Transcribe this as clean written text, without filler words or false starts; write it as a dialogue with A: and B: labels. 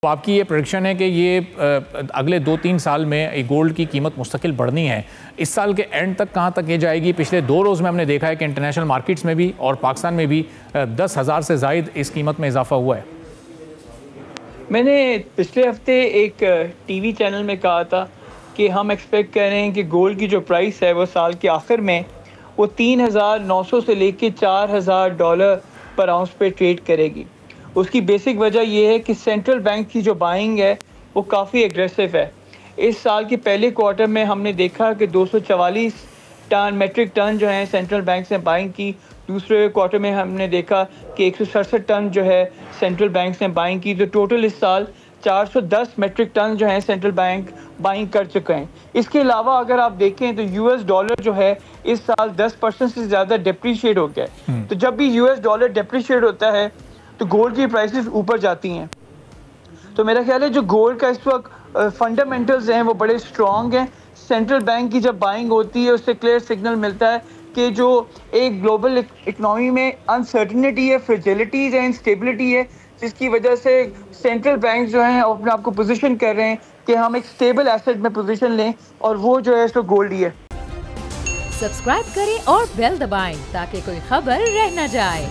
A: تو آپ کی یہ پریڈکشن ہے کہ یہ اگلے 2-3 سال میں گولڈ کی قیمت مستقل بڑھنی ہے. اس سال کے اینڈ تک کہاں تک یہ جائے گی؟ پچھلے 2 روز میں ہم نے دیکھا ہے کہ انٹرنیشنل مارکیٹس میں بھی اور پاکستان میں بھی 10,000 سے زائد اس قیمت میں اضافہ ہوا ہے.
B: میں نے پچھلے ہفتے ایک ٹی وی چینل میں کہا تھا کہ ہم ایکسپیکٹ کر رہے ہیں کہ گولڈ کی جو پرائس ہے وہ سال کے آخر میں وہ 3,900 سے لے کے $4,000 پر آؤنس پہ ٹریڈ کرے گی. اس کی بیسک وجہ یہ ہے کہ سینٹرل بینک کی جو بائنگ ہے وہ کافی ایگریسو ہے. اس سال کے پہلے کوارٹر میں ہم نے دیکھا کہ 244 میٹرک ٹن جو ہیں سینٹرل بینک نے بائنگ کی. دوسرے کوارٹر میں ہم نے دیکھا کہ 167 ٹن جو ہے سینٹرل بینک نے بائنگ کی. تو ٹوٹل اس سال 410 میٹرک ٹن جو ہیں سینٹرل بینک بائنگ کر چکے ہیں. اس کے علاوہ اگر آپ دیکھیں تو یو ایس ڈالر جو ہے اس سال 10% سے زیادہ ڈیپریشیٹ ہو گیا ہے. تو جب بھی یو ایس ڈالر ڈیپریشیٹ ہوتا ہے تو گولڈ کی پرائسز اوپر جاتی ہیں. تو میرا خیال ہے جو گولڈ کا اس وقت فنڈامنٹلز ہیں وہ بڑے اسٹرانگ ہیں. سینٹرل بینک کی جب بائنگ ہوتی ہے اس سے کلیئر سگنل ملتا ہے کہ جو ایک گلوبل اکنامی میں انسرٹنٹی ہے، فریجیلٹیز ہے، انسٹیبلٹی ہے، جس کی وجہ سے سینٹرل بینک جو ہیں اپنے آپ کو پوزیشن کر رہے ہیں کہ ہم ایک اسٹیبل ایسٹ میں پوزیشن لیں، اور وہ جو ہے سو گولڈ ہی ہے.
C: سبسکرائب کریں اور بیل دبائیں تاکہ کوئی خبر رہ نہ جائے.